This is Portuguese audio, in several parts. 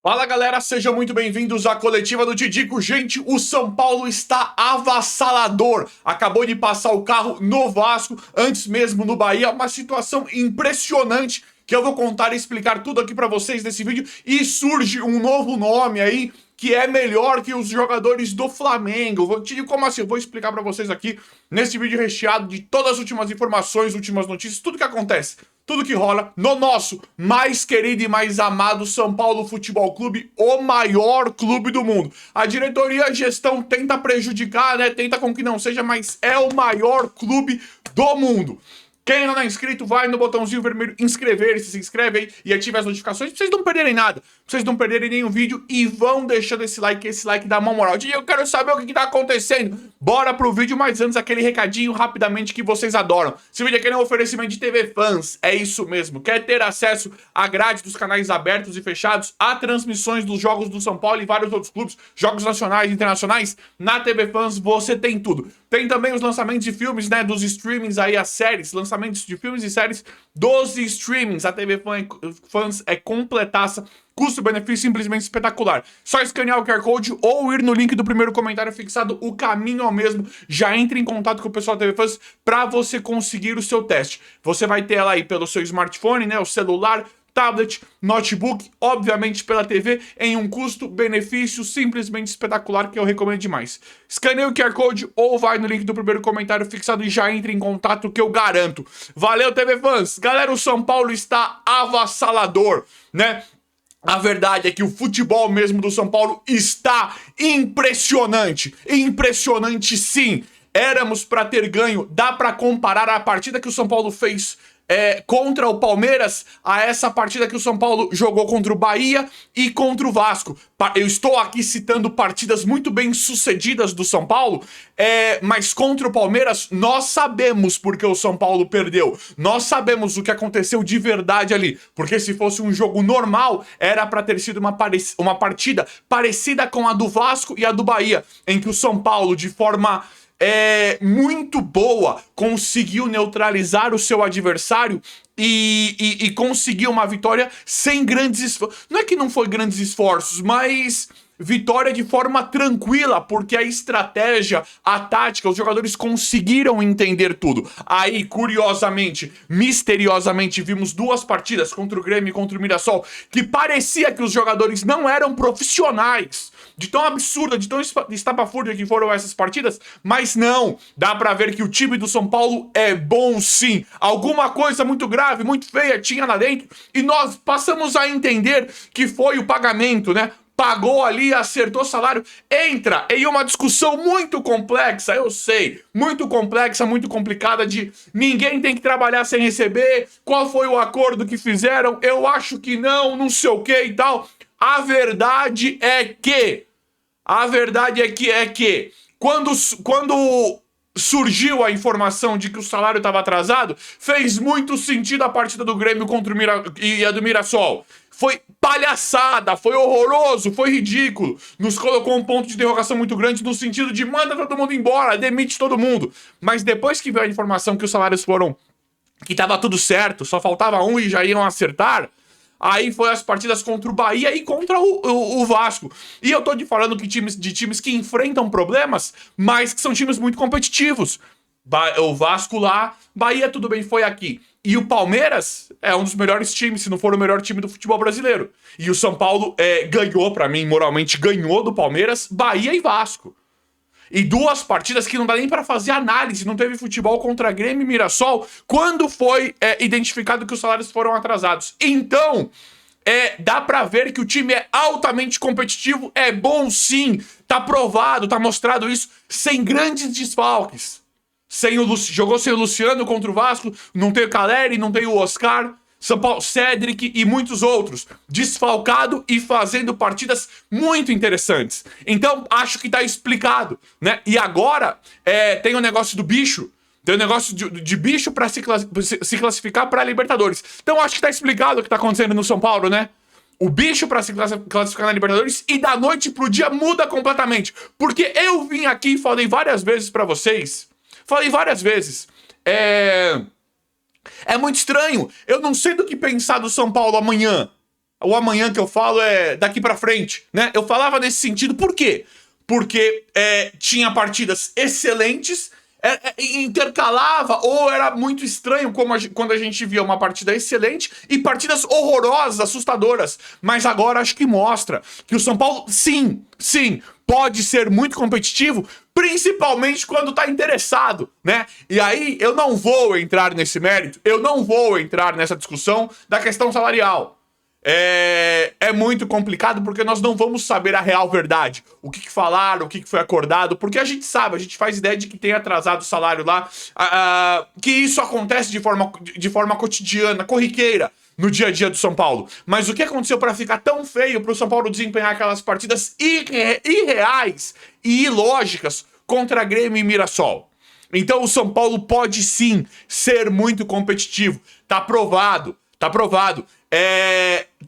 Fala galera, sejam muito bem-vindos à coletiva do Tidico. Gente, o São Paulo está avassalador. Acabou de passar o carro no Vasco, antes mesmo no Bahia. Uma situação impressionante que eu vou contar e explicar tudo aqui pra vocês nesse vídeo. E surge um novo nome aí que é melhor que os jogadores do Flamengo. Como assim? Eu vou explicar pra vocês aqui nesse vídeo recheado de todas as últimas informações, últimas notícias, tudo que acontece. Tudo que rola no nosso mais querido e mais amado São Paulo Futebol Clube, o maior clube do mundo. A diretoria e a gestão tenta prejudicar, né? Tenta com que não seja, mas é o maior clube do mundo. Quem ainda não é inscrito, vai no botãozinho vermelho inscrever-se, se inscreve aí e ative as notificações pra vocês não perderem nada, pra vocês não perderem nenhum vídeo e vão deixando esse like dá uma moral. E eu quero saber o que tá acontecendo. Bora pro vídeo, mas antes aquele recadinho rapidamente que vocês adoram. Esse vídeo aqui é um oferecimento de TV Fans, é isso mesmo. Quer ter acesso à grade dos canais abertos e fechados, a transmissões dos jogos do São Paulo e vários outros clubes, jogos nacionais e internacionais? Na TV Fans você tem tudo. Tem também os lançamentos de filmes, né, dos streamings aí, as séries, lançamentos de filmes e séries dos streamings. A TV Fans é completaça, custo-benefício simplesmente espetacular. Só escanear o QR Code ou ir no link do primeiro comentário fixado, o caminho é o mesmo. Já entre em contato com o pessoal da TV Fans para você conseguir o seu teste. Você vai ter ela aí pelo seu smartphone, né, o celular, tablet, notebook, obviamente pela TV, em um custo-benefício simplesmente espetacular que eu recomendo demais. Escaneia o QR Code ou vai no link do primeiro comentário fixado e já entre em contato que eu garanto. Valeu, TV Fans! Galera, o São Paulo está avassalador, né? A verdade é que o futebol mesmo do São Paulo está impressionante. Impressionante sim. Éramos para ter ganho. Dá para comparar a partida que o São Paulo fez contra o Palmeiras a essa partida que o São Paulo jogou contra o Bahia e contra o Vasco. Eu estou aqui citando partidas muito bem sucedidas do São Paulo, mas contra o Palmeiras nós sabemos porque o São Paulo perdeu. Nós sabemos o que aconteceu de verdade ali, porque se fosse um jogo normal, era para ter sido uma partida parecida com a do Vasco e a do Bahia, em que o São Paulo, de forma muito boa, conseguiu neutralizar o seu adversário e conseguiu uma vitória sem grandes esforços. Não é que não foi grandes esforços, mas vitória de forma tranquila, porque a estratégia, a tática, os jogadores conseguiram entender tudo. Aí, curiosamente, misteriosamente, vimos duas partidas contra o Grêmio e contra o Mirassol, que parecia que os jogadores não eram profissionais. De tão absurda, de tão estapafúrdia que foram essas partidas, mas não, dá pra ver que o time do São Paulo é bom sim. Alguma coisa muito grave, muito feia tinha lá dentro, e nós passamos a entender que foi o pagamento, né? Pagou ali, acertou salário, entra em uma discussão muito complexa, eu sei, muito complexa, muito complicada de ninguém tem que trabalhar sem receber, qual foi o acordo que fizeram, eu acho que não sei o que e tal. A verdade é que quando surgiu a informação de que o salário estava atrasado, fez muito sentido a partida do Grêmio contra e a do Mirassol. Foi palhaçada, foi horroroso, foi ridículo. Nos colocou um ponto de interrogação muito grande no sentido de manda todo mundo embora, demite todo mundo. Mas depois que veio a informação que os salários que tava tudo certo, só faltava um e já iam acertar, aí foi as partidas contra o Bahia e contra o Vasco. E eu tô falando que times que enfrentam problemas, mas que são times muito competitivos. O Vasco lá, Bahia tudo bem, foi aqui. E o Palmeiras é um dos melhores times, se não for o melhor time do futebol brasileiro. E o São Paulo ganhou, pra mim, moralmente, ganhou do Palmeiras, Bahia e Vasco. E duas partidas que não dá nem pra fazer análise, não teve futebol contra Grêmio e Mirassol, quando foi identificado que os salários foram atrasados. Então, dá pra ver que o time é altamente competitivo, é bom sim, tá provado, tá mostrado isso, sem grandes desfalques. Jogou sem o Luciano contra o Vasco, não tem o Caleri, não tem o Oscar, São Paulo, Cedric e muitos outros, desfalcado e fazendo partidas muito interessantes. Então, acho que tá explicado, né? E agora, tem o negócio do bicho, tem o negócio de bicho pra se classificar pra Libertadores. Então, acho que tá explicado o que tá acontecendo no São Paulo, né? O bicho pra se classificar na Libertadores e da noite pro dia muda completamente. Porque eu vim aqui e falei várias vezes pra vocês, é muito estranho. Eu não sei do que pensar do São Paulo amanhã. O amanhã que eu falo é daqui pra frente, né? Eu falava nesse sentido, por quê? Porque tinha partidas excelentes, intercalava, ou era muito estranho quando a gente via uma partida excelente e partidas horrorosas, assustadoras. Mas agora acho que mostra que o São Paulo, sim, pode ser muito competitivo, principalmente quando tá interessado, né? E aí eu não vou entrar nesse mérito, eu não vou entrar nessa discussão da questão salarial. É muito complicado porque nós não vamos saber a real verdade. O que falaram, o que foi acordado, porque a gente sabe, a gente faz ideia de que tem atrasado o salário lá, que isso acontece de forma cotidiana, corriqueira, no dia a dia do São Paulo. Mas o que aconteceu para ficar tão feio pro São Paulo desempenhar aquelas partidas irreais e ilógicas contra Grêmio e Mirassol? Então o São Paulo pode sim ser muito competitivo. Tá provado, tá provado.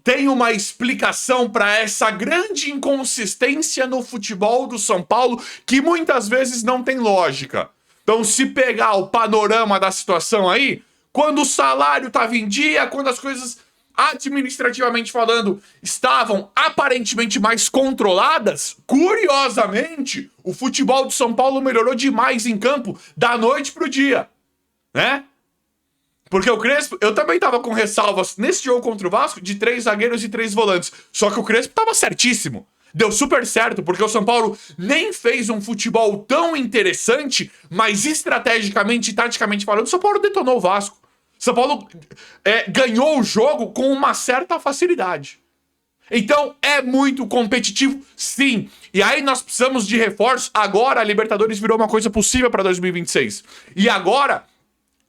Tem uma explicação para essa grande inconsistência no futebol do São Paulo que muitas vezes não tem lógica. Então, se pegar o panorama da situação aí, quando o salário estava em dia, quando as coisas, administrativamente falando, estavam aparentemente mais controladas, curiosamente, o futebol do São Paulo melhorou demais em campo da noite pro dia, né? Porque o Crespo, eu também tava com ressalvas nesse jogo contra o Vasco de 3 zagueiros e 3 volantes. Só que o Crespo tava certíssimo. Deu super certo, porque o São Paulo nem fez um futebol tão interessante, mas estrategicamente e taticamente falando, o São Paulo detonou o Vasco. O São Paulo ganhou o jogo com uma certa facilidade. Então, é muito competitivo, sim. E aí nós precisamos de reforço. Agora a Libertadores virou uma coisa possível para 2026. E agora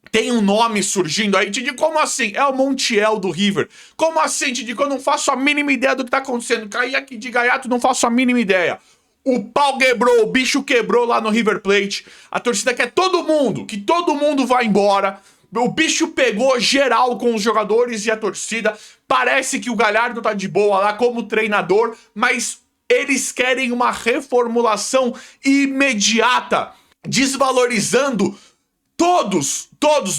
tem um nome surgindo aí, Tidico, como assim? É o Montiel do River. Como assim, Tidico? Eu não faço a mínima ideia do que tá acontecendo. Caí aqui de gaiato, não faço a mínima ideia. O pau quebrou, o bicho quebrou lá no River Plate. A torcida quer que todo mundo vá embora. O bicho pegou geral com os jogadores e a torcida. Parece que o Galhardo tá de boa lá como treinador, mas eles querem uma reformulação imediata, desvalorizando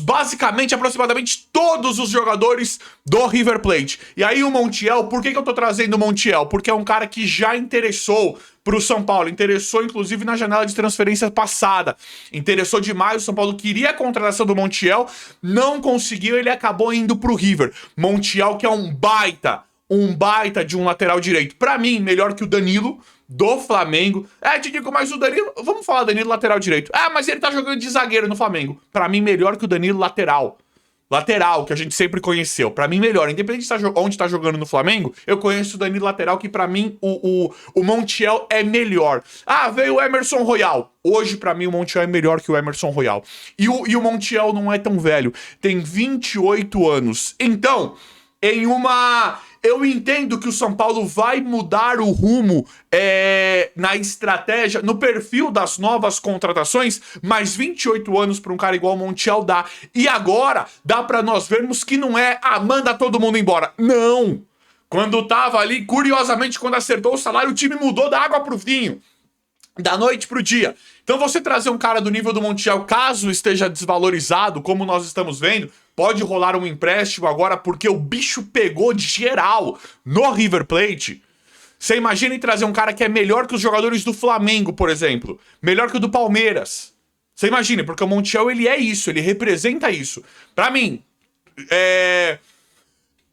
basicamente, aproximadamente todos os jogadores do River Plate. E aí o Montiel, por que eu tô trazendo o Montiel? Porque é um cara que já interessou pro São Paulo, interessou inclusive na janela de transferência passada, interessou demais, o São Paulo queria a contratação do Montiel, não conseguiu, ele acabou indo pro River. Montiel, que é um baita de um lateral direito, pra mim, melhor que o Danilo, do Flamengo. Te digo, mas o Danilo... Vamos falar Danilo lateral direito. Mas ele tá jogando de zagueiro no Flamengo. Pra mim, melhor que o Danilo lateral. Lateral, que a gente sempre conheceu. Pra mim, melhor. Independente de onde tá jogando no Flamengo, eu conheço o Danilo lateral, que pra mim, o Montiel é melhor. Veio o Emerson Royal. Hoje, pra mim, o Montiel é melhor que o Emerson Royal. E o Montiel não é tão velho. Tem 28 anos. Então, eu entendo que o São Paulo vai mudar o rumo na estratégia, no perfil das novas contratações, mas 28 anos para um cara igual o Montiel dá. E agora dá para nós vermos que não manda todo mundo embora. Não! Quando tava ali, curiosamente, quando acertou o salário, o time mudou da água pro vinho. Da noite pro dia. Então você trazer um cara do nível do Montiel, caso esteja desvalorizado, como nós estamos vendo, pode rolar um empréstimo agora porque o bicho pegou de geral no River Plate. Você imagina em trazer um cara que é melhor que os jogadores do Flamengo, por exemplo. Melhor que o do Palmeiras. Você imagina, porque o Montiel, ele é isso, ele representa isso. Pra mim,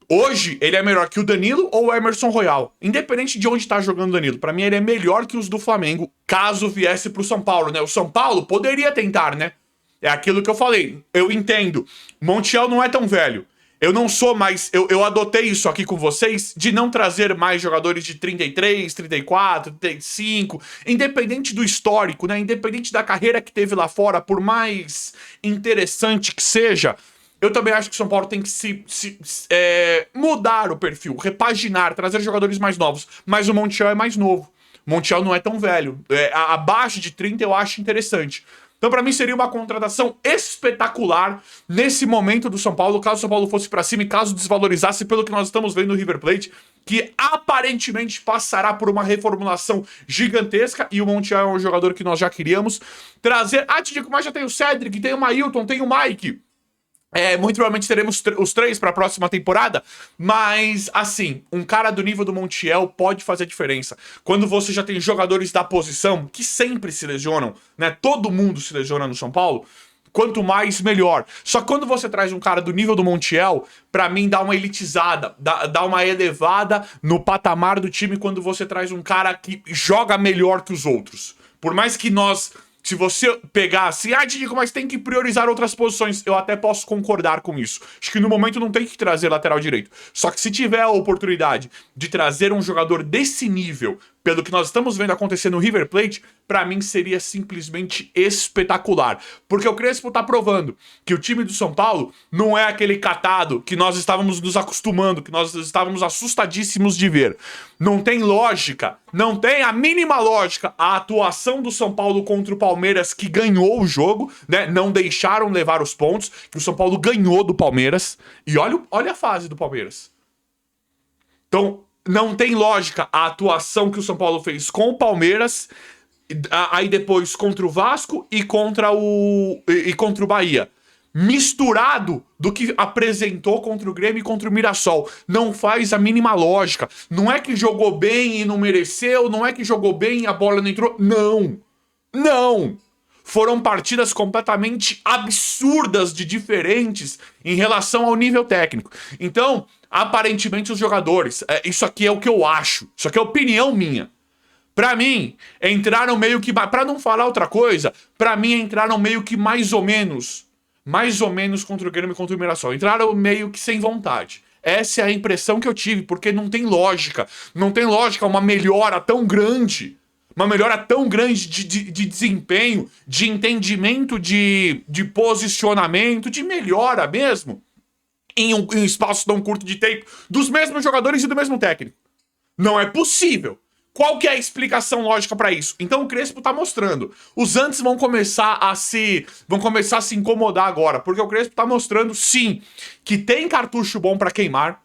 hoje, ele é melhor que o Danilo ou o Emerson Royal. Independente de onde tá jogando o Danilo. Pra mim, ele é melhor que os do Flamengo, caso viesse pro São Paulo, né? O São Paulo poderia tentar, né? É aquilo que eu falei. Eu entendo. Montiel não é tão velho. Eu não sou mais... Eu adotei isso aqui com vocês de não trazer mais jogadores de 33, 34, 35. Independente do histórico, né? Independente da carreira que teve lá fora, por mais interessante que seja... Eu também acho que o São Paulo tem que mudar o perfil, repaginar, trazer jogadores mais novos. Mas o Montiel é mais novo. O Montiel não é tão velho. Abaixo de 30 eu acho interessante. Então, pra mim, seria uma contratação espetacular nesse momento do São Paulo, caso o São Paulo fosse pra cima e caso desvalorizasse pelo que nós estamos vendo no River Plate, que aparentemente passará por uma reformulação gigantesca, e o Montiel é um jogador que nós já queríamos trazer. Te digo, mas já tem o Cedric, tem o Mailton, tem o Mike. Muito provavelmente teremos os 3 para a próxima temporada, mas, assim, um cara do nível do Montiel pode fazer diferença. Quando você já tem jogadores da posição que sempre se lesionam, né? Todo mundo se lesiona no São Paulo. Quanto mais, melhor. Só que quando você traz um cara do nível do Montiel, pra mim dá uma elitizada, dá uma elevada no patamar do time quando você traz um cara que joga melhor que os outros. Por mais que nós... Se você pegar assim, Diego, mas tem que priorizar outras posições, eu até posso concordar com isso. Acho que no momento não tem que trazer lateral direito. Só que se tiver a oportunidade de trazer um jogador desse nível, pelo que nós estamos vendo acontecer no River Plate, pra mim seria simplesmente espetacular. Porque o Crespo tá provando que o time do São Paulo não é aquele catado que nós estávamos nos acostumando, que nós estávamos assustadíssimos de ver. Não tem lógica, não tem a mínima lógica a atuação do São Paulo contra o Palmeiras, que ganhou o jogo, né? Não deixaram levar os pontos, que o São Paulo ganhou do Palmeiras. E olha a fase do Palmeiras. Então, não tem lógica a atuação que o São Paulo fez com o Palmeiras, aí depois contra o Vasco e contra o Bahia. Misturado do que apresentou contra o Grêmio e contra o Mirassol. Não faz a mínima lógica. Não é que jogou bem e não mereceu, não é que jogou bem e a bola não entrou. Não. Não. Foram partidas completamente absurdas de diferentes em relação ao nível técnico. Então, aparentemente os jogadores, isso aqui é o que eu acho, isso aqui é opinião minha. Pra mim, entraram meio que, pra não falar outra coisa, pra mim entraram meio que mais ou menos contra o Grêmio e contra o Mirassol. Entraram meio que sem vontade. Essa é a impressão que eu tive, porque não tem lógica. Não tem lógica uma melhora tão grande. Uma melhora tão grande de desempenho, de entendimento, de posicionamento, de melhora mesmo, em um espaço tão curto de tempo, dos mesmos jogadores e do mesmo técnico. Não é possível. Qual que é a explicação lógica pra isso? Então o Crespo tá mostrando. Os antes vão começar a se incomodar agora, porque o Crespo tá mostrando, sim, que tem cartucho bom pra queimar,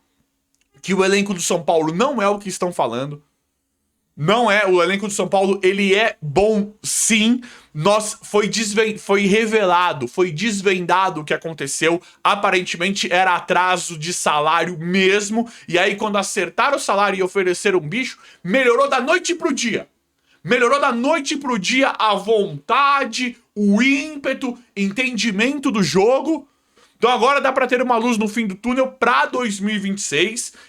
que o elenco do São Paulo não é o que estão falando. Não é, o elenco do São Paulo, ele é bom sim. Foi revelado, foi desvendado o que aconteceu. Aparentemente era atraso de salário mesmo. E aí quando acertaram o salário e ofereceram um bicho, melhorou da noite pro dia. Melhorou da noite pro dia a vontade, o ímpeto, entendimento do jogo. Então agora dá pra ter uma luz no fim do túnel pra 2026.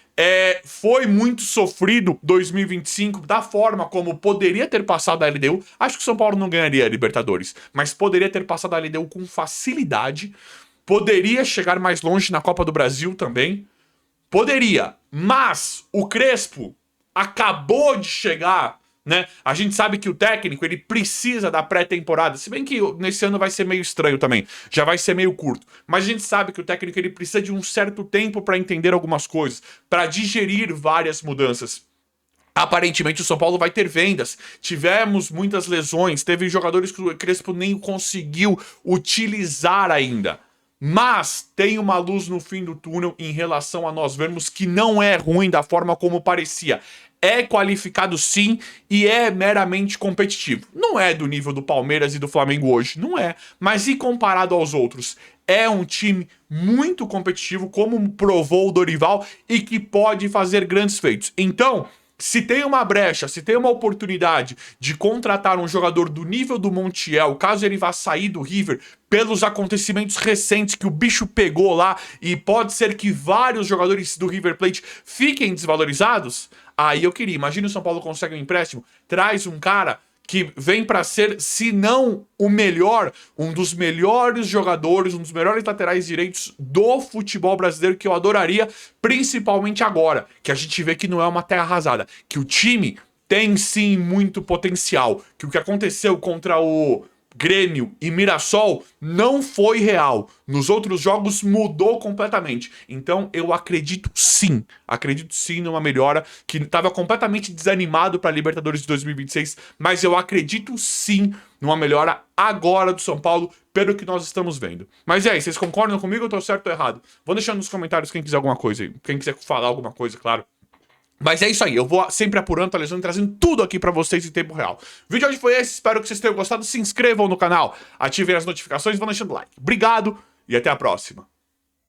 Foi muito sofrido 2025 da forma como poderia ter passado a LDU. Acho que o São Paulo não ganharia a Libertadores, mas poderia ter passado a LDU com facilidade. Poderia chegar mais longe na Copa do Brasil também. Poderia, mas o Crespo acabou de chegar, né? A gente sabe que o técnico, ele precisa da pré-temporada, se bem que nesse ano vai ser meio estranho também, já vai ser meio curto, mas a gente sabe que o técnico, ele precisa de um certo tempo para entender algumas coisas, para digerir várias mudanças. Aparentemente o São Paulo vai ter vendas, tivemos muitas lesões, teve jogadores que o Crespo nem conseguiu utilizar ainda. Mas tem uma luz no fim do túnel em relação a nós vermos que não é ruim da forma como parecia. É qualificado sim e é meramente competitivo. Não é do nível do Palmeiras e do Flamengo hoje, não é. Mas e comparado aos outros? É um time muito competitivo, como provou o Dorival, e que pode fazer grandes feitos. Então, se tem uma brecha, se tem uma oportunidade de contratar um jogador do nível do Montiel, caso ele vá sair do River, pelos acontecimentos recentes que o bicho pegou lá, e pode ser que vários jogadores do River Plate fiquem desvalorizados, aí eu queria. Imagina o São Paulo consegue um empréstimo, traz um cara que vem para ser, se não o melhor, um dos melhores jogadores, um dos melhores laterais direitos do futebol brasileiro, que eu adoraria, principalmente agora, que a gente vê que não é uma terra arrasada, que o time tem sim muito potencial, que o que aconteceu contra o Grêmio e Mirassol não foi real. Nos outros jogos mudou completamente. Então eu acredito sim numa melhora, que estava completamente desanimado para a Libertadores de 2026, mas eu acredito sim numa melhora agora do São Paulo, pelo que nós estamos vendo. Mas aí, vocês concordam comigo ou eu tô certo ou errado? Vou deixando nos comentários quem quiser alguma coisa aí. Quem quiser falar alguma coisa, claro. Mas é isso aí, eu vou sempre apurando, atualizando, trazendo tudo aqui pra vocês em tempo real. O vídeo de hoje foi esse, espero que vocês tenham gostado. Se inscrevam no canal, ativem as notificações e vão deixando like. Obrigado e até a próxima.